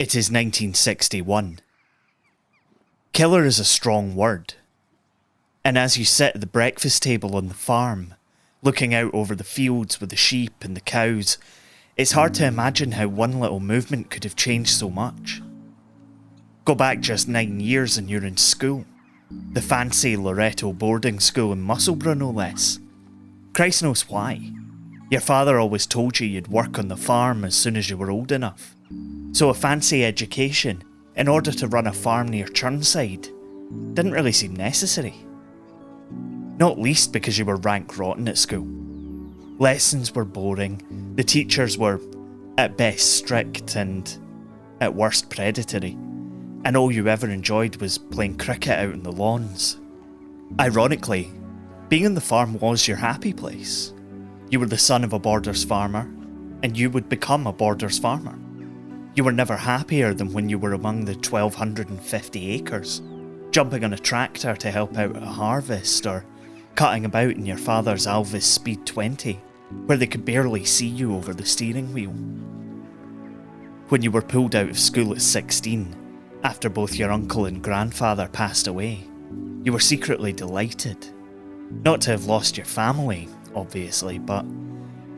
It is 1961. Killer is a strong word. And as you sit at the breakfast table on the farm, looking out over the fields with the sheep and the cows, it's hard to imagine how one little movement could have changed so much. Go back just 9 years and you're in school. The fancy Loreto boarding school in Musselburgh, no less. Christ knows why. Your father always told you you'd work on the farm as soon as you were old enough. So a fancy education, in order to run a farm near Churnside, didn't really seem necessary. Not least because you were rank rotten at school. Lessons were boring, the teachers were at best strict and at worst predatory, and all you ever enjoyed was playing cricket out on the lawns. Ironically, being on the farm was your happy place. You were the son of a Borders farmer, and you would become a Borders farmer. You were never happier than when you were among the 1,250 acres, jumping on a tractor to help out at a harvest, or cutting about in your father's Alvis Speed 20, where they could barely see you over the steering wheel. When you were pulled out of school at 16, after both your uncle and grandfather passed away, you were secretly delighted. Not to have lost your family, obviously, but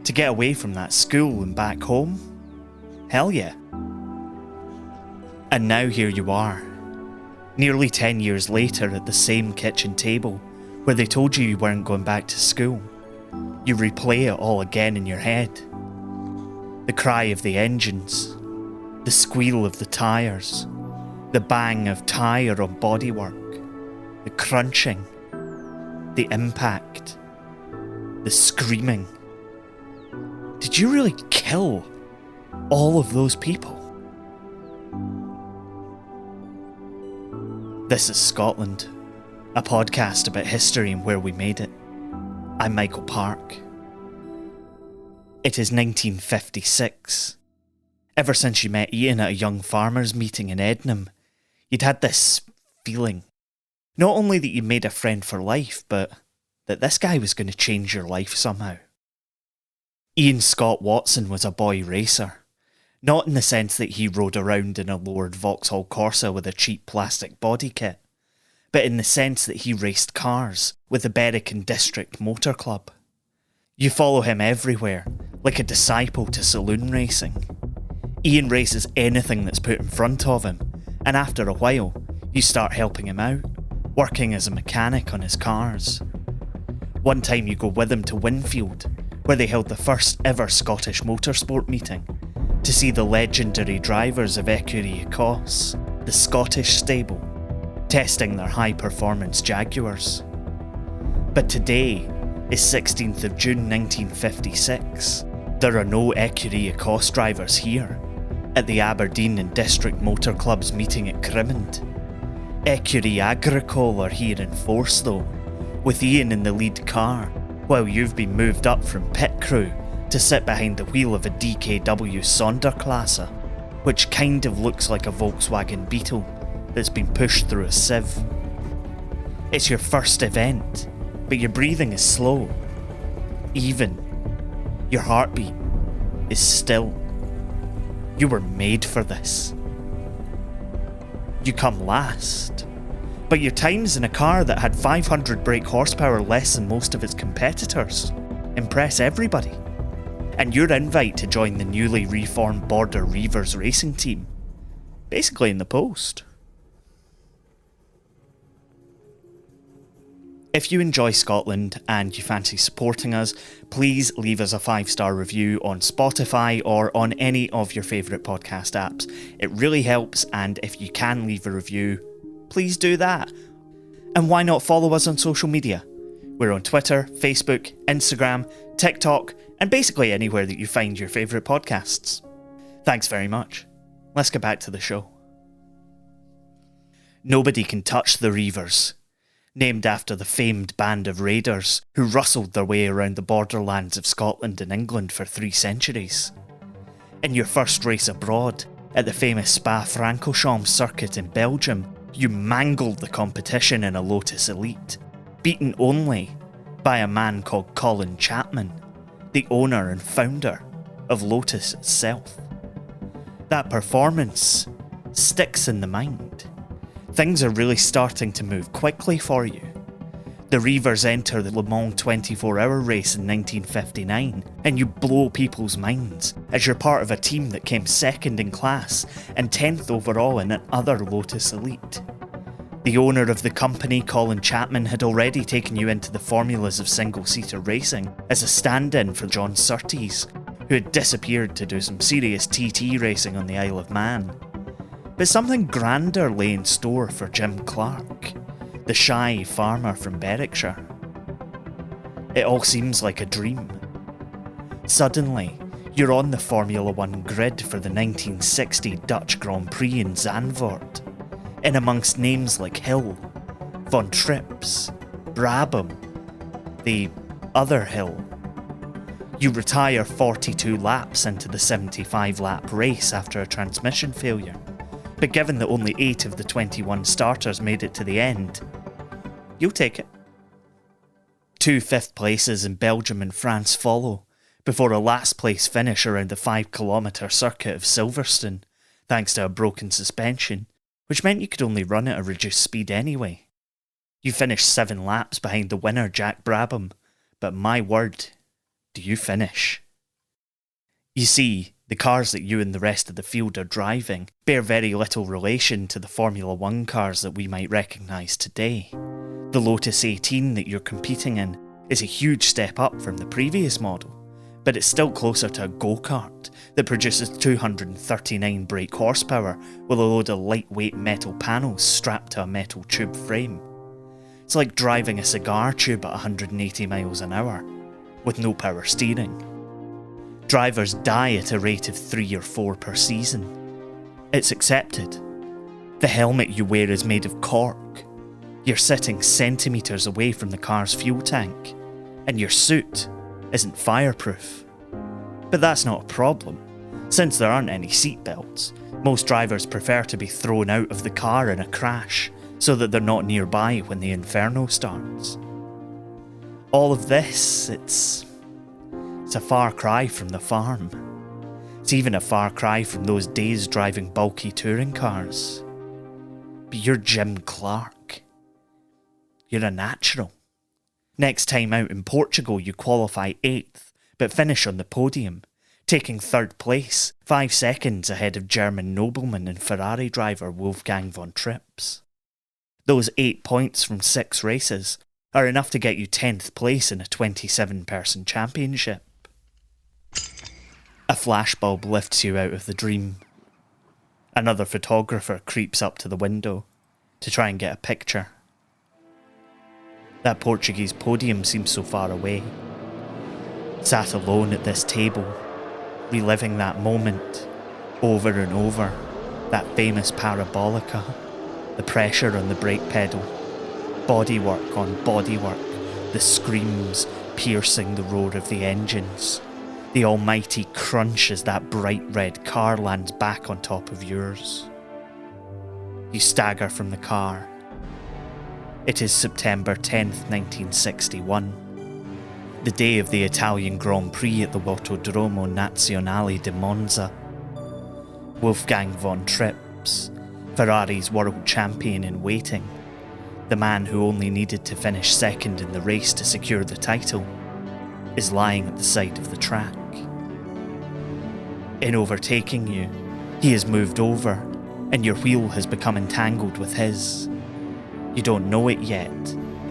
to get away from that school and back home? Hell yeah. And now here you are, nearly 10 years later at the same kitchen table where they told you weren't going back to school. You replay it all again in your head. The cry of the engines, the squeal of the tyres, the bang of tyre on bodywork, the crunching, the impact, the screaming. Did you really kill all of those people? This is Scotland, a podcast about history and where we made it. I'm Michael Park. It is 1956. Ever since you met Ian at a young farmers' meeting in Ednam, you'd had this feeling. Not only that you made a friend for life, but that this guy was going to change your life somehow. Ian Scott Watson was a boy racer. Not in the sense that he rode around in a lowered Vauxhall Corsa with a cheap plastic body kit, but in the sense that he raced cars with the Berwickshire District Motor Club. You follow him everywhere, like a disciple to saloon racing. Ian races anything that's put in front of him, and after a while, you start helping him out, working as a mechanic on his cars. One time you go with him to Winfield, where they held the first ever Scottish motorsport meeting, to see the legendary drivers of Écurie Écosse, the Scottish stable, testing their high-performance Jaguars. But today is 16th of June 1956. There are no Écurie Écosse drivers here, at the Aberdeen and District Motor Club's meeting at Crimond. Écurie Agricole are here in force though, with Ian in the lead car, while you've been moved up from pit crew to sit behind the wheel of a DKW Sonderklasse, which kind of looks like a Volkswagen Beetle that's been pushed through a sieve. It's your first event, but your breathing is slow. Even. Your heartbeat is still. You were made for this. You come last, but your time's in a car that had 500 brake horsepower less than most of its competitors. Impress everybody. And your invite to join the newly reformed Border Reivers racing team. Basically in the post. If you enjoy Scotland and you fancy supporting us, please leave us a 5-star review on Spotify or on any of your favourite podcast apps. It really helps, and if you can leave a review, please do that. And why not follow us on social media? We're on Twitter, Facebook, Instagram, TikTok, and basically anywhere that you find your favourite podcasts. Thanks very much. Let's get back to the show. Nobody can touch the Reivers, named after the famed band of raiders who rustled their way around the borderlands of Scotland and England for 3 centuries. In your first race abroad, at the famous Spa-Francorchamps circuit in Belgium, you mangled the competition in a Lotus Elite, beaten only by a man called Colin Chapman, the owner and founder of Lotus itself. That performance sticks in the mind. Things are really starting to move quickly for you. The Reavers enter the Le Mans 24-hour race in 1959, and you blow people's minds as you're part of a team that came second in class and 10th overall in another Lotus Elite. The owner of the company, Colin Chapman, had already taken you into the formulas of single-seater racing as a stand-in for John Surtees, who had disappeared to do some serious TT racing on the Isle of Man. But something grander lay in store for Jim Clark, the shy farmer from Berwickshire. It all seems like a dream. Suddenly, you're on the Formula One grid for the 1960 Dutch Grand Prix in Zandvoort, in amongst names like Hill, Von Trips, Brabham, the other Hill. You retire 42 laps into the 75-lap race after a transmission failure, but given that only 8 of the 21 starters made it to the end, you'll take it. 2 fifth places in Belgium and France follow, before a last place finish around the 5-kilometre circuit of Silverstone, thanks to a broken suspension, which meant you could only run at a reduced speed anyway. You finished 7 laps behind the winner Jack Brabham, but my word, do you finish. You see, the cars that you and the rest of the field are driving bear very little relation to the Formula One cars that we might recognise today. The Lotus 18 that you're competing in is a huge step up from the previous model, but it's still closer to a go-kart that produces 239 brake horsepower with a load of lightweight metal panels strapped to a metal tube frame. It's like driving a cigar tube at 180 miles an hour, with no power steering. Drivers die at a rate of 3 or 4 per season. It's accepted. The helmet you wear is made of cork. You're sitting centimetres away from the car's fuel tank, and your suit isn't fireproof. But that's not a problem. Since there aren't any seatbelts, most drivers prefer to be thrown out of the car in a crash so that they're not nearby when the inferno starts. All of this, it's a far cry from the farm. It's even a far cry from those days driving bulky touring cars. But you're Jim Clark. You're a natural. Next time out in Portugal, you qualify 8th, but finish on the podium, taking 3rd place, 5 seconds ahead of German nobleman and Ferrari driver Wolfgang von Trips. Those 8 points from 6 races are enough to get you 10th place in a 27-person championship. A flashbulb lifts you out of the dream. Another photographer creeps up to the window to try and get a picture. That Portuguese podium seems so far away. Sat alone at this table, reliving that moment over and over, that famous parabolica, the pressure on the brake pedal, bodywork on bodywork, the screams piercing the roar of the engines, the almighty crunch as that bright red car lands back on top of yours. You stagger from the car. It is September 10th, 1961, the day of the Italian Grand Prix at the Autodromo Nazionale di Monza. Wolfgang von Trips, Ferrari's world champion in waiting, the man who only needed to finish second in the race to secure the title, is lying at the side of the track. In overtaking you, he has moved over, and your wheel has become entangled with his. You don't know it yet,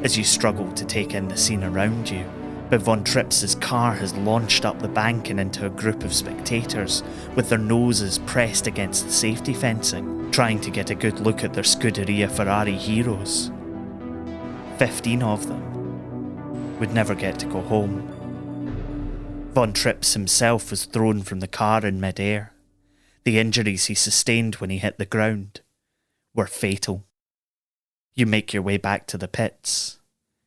as you struggle to take in the scene around you, but Von Trips's car has launched up the bank and into a group of spectators, with their noses pressed against the safety fencing, trying to get a good look at their Scuderia Ferrari heroes. 15 of them would never get to go home. Von Trips himself was thrown from the car in mid-air. The injuries he sustained when he hit the ground were fatal. You make your way back to the pits,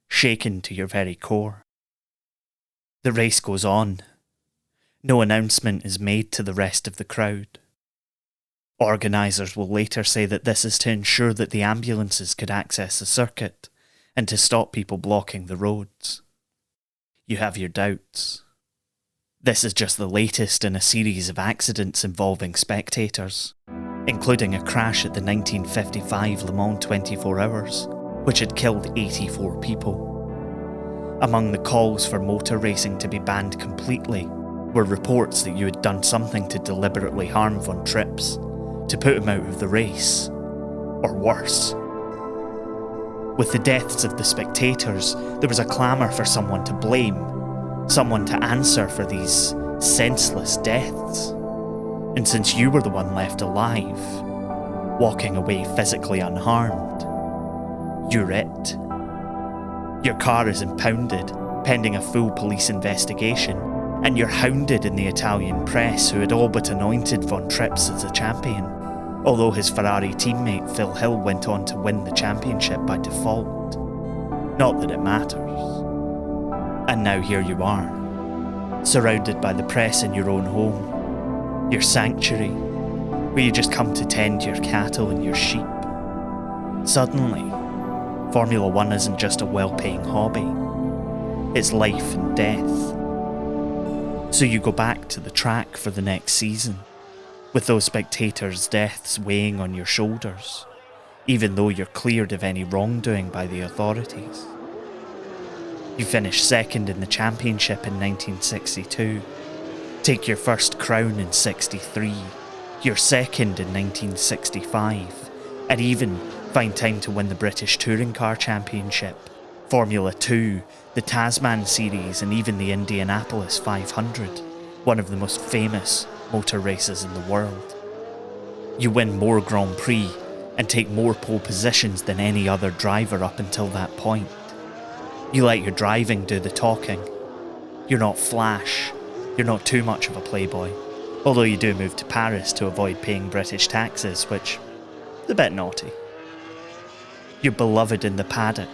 shaken to your very core. The race goes on. No announcement is made to the rest of the crowd. Organisers will later say that this is to ensure that the ambulances could access the circuit and to stop people blocking the roads. You have your doubts. This is just the latest in a series of accidents involving spectators. including a crash at the 1955 Le Mans 24 Hours, which had killed 84 people. Among the calls for motor racing to be banned completely were reports that you had done something to deliberately harm Von Trips, to put him out of the race, or worse. With the deaths of the spectators, there was a clamour for someone to blame, someone to answer for these senseless deaths. And since you were the one left alive, walking away physically unharmed, you're it. Your car is impounded, pending a full police investigation, and you're hounded in the Italian press, who had all but anointed Von Trips as a champion, although his Ferrari teammate Phil Hill went on to win the championship by default. Not that it matters. And now here you are, surrounded by the press in your own home, your sanctuary, where you just come to tend your cattle and your sheep. Suddenly, Formula One isn't just a well-paying hobby, it's life and death. So you go back to the track for the next season, with those spectators' deaths weighing on your shoulders, even though you're cleared of any wrongdoing by the authorities. You finish second in the championship in 1962, take your first crown in 63, your second in 1965, and even find time to win the British Touring Car Championship, Formula 2, the Tasman Series, and even the Indianapolis 500, one of the most famous motor races in the world. You win more Grand Prix and take more pole positions than any other driver up until that point. You let your driving do the talking. You're not flash, you're not too much of a playboy, although you do move to Paris to avoid paying British taxes, which is a bit naughty. You're beloved in the paddock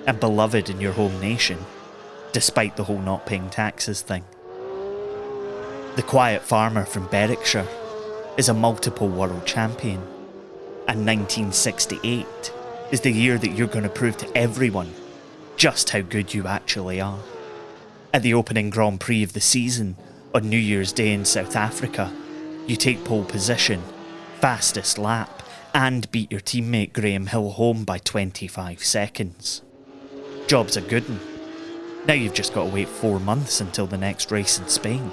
and beloved in your home nation, despite the whole not paying taxes thing. The quiet farmer from Berwickshire is a multiple world champion, and 1968 is the year that you're going to prove to everyone just how good you actually are. At the opening Grand Prix of the season, on New Year's Day in South Africa, you take pole position, fastest lap, and beat your teammate Graham Hill home by 25 seconds. Job's a good one. Now you've just got to wait 4 months until the next race in Spain.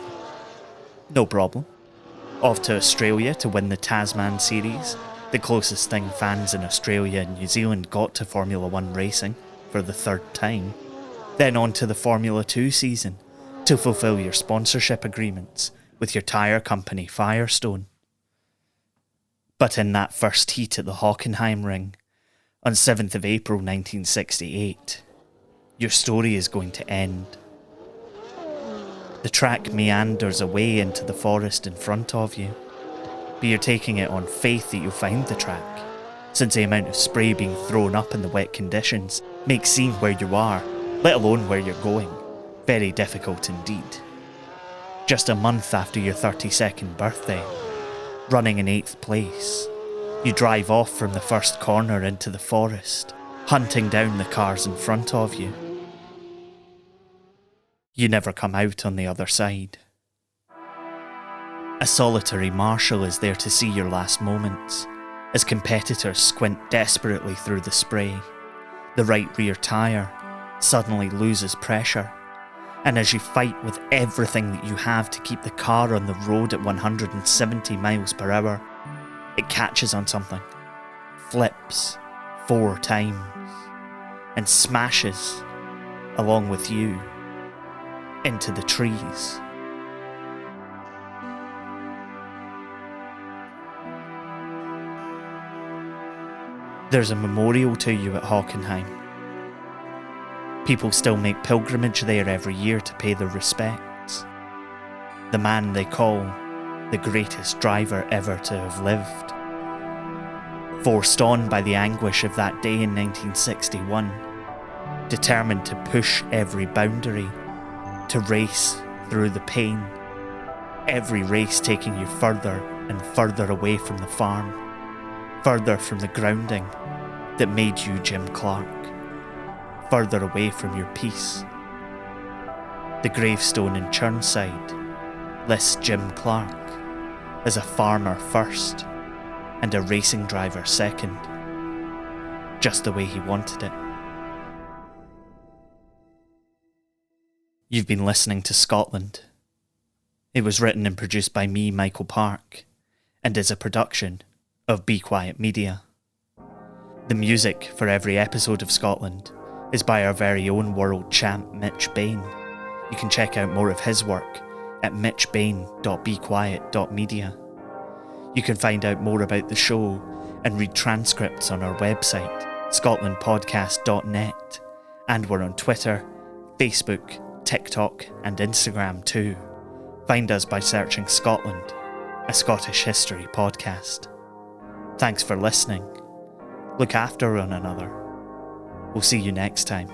No problem. Off to Australia to win the Tasman Series, the closest thing fans in Australia and New Zealand got to Formula One racing for the third time. Then on to the Formula 2 season to fulfill your sponsorship agreements with your tyre company Firestone. But in that first heat at the Hockenheim Ring, on 7th of April 1968, your story is going to end. The track meanders away into the forest in front of you, but you're taking it on faith that you'll find the track, since the amount of spray being thrown up in the wet conditions makes seeing where you are, let alone where you're going, very difficult indeed. Just a month after your 32nd birthday, running in 8th place, you drive off from the first corner into the forest, hunting down the cars in front of you. You never come out on the other side. A solitary marshal is there to see your last moments, as competitors squint desperately through the spray. The right rear tyre suddenly loses pressure, and as you fight with everything that you have to keep the car on the road at 170 miles per hour, it catches on something, flips 4 times, and smashes, along with you, into the trees. There's a memorial to you at Hockenheim. People still make pilgrimage there every year to pay their respects. The man they call the greatest driver ever to have lived. Forced on by the anguish of that day in 1961, determined to push every boundary, to race through the pain, every race taking you further and further away from the farm, further from the grounding that made you Jim Clark, further away from your peace. The gravestone in Churnside lists Jim Clark as a farmer first, and a racing driver second. Just the way he wanted it. You've been listening to Scotland. It was written and produced by me, Michael Park, and is a production of Be Quiet Media. The music for every episode of Scotland is by our very own world champ Mitch Bain. You can check out more of his work at mitchbain.bequiet.media. You can find out more about the show and read transcripts on our website, scotlandpodcast.net, and we're on Twitter, Facebook, TikTok and Instagram too. Find us by searching Scotland, a Scottish history podcast. Thanks for listening. Look after one another. We'll see you next time.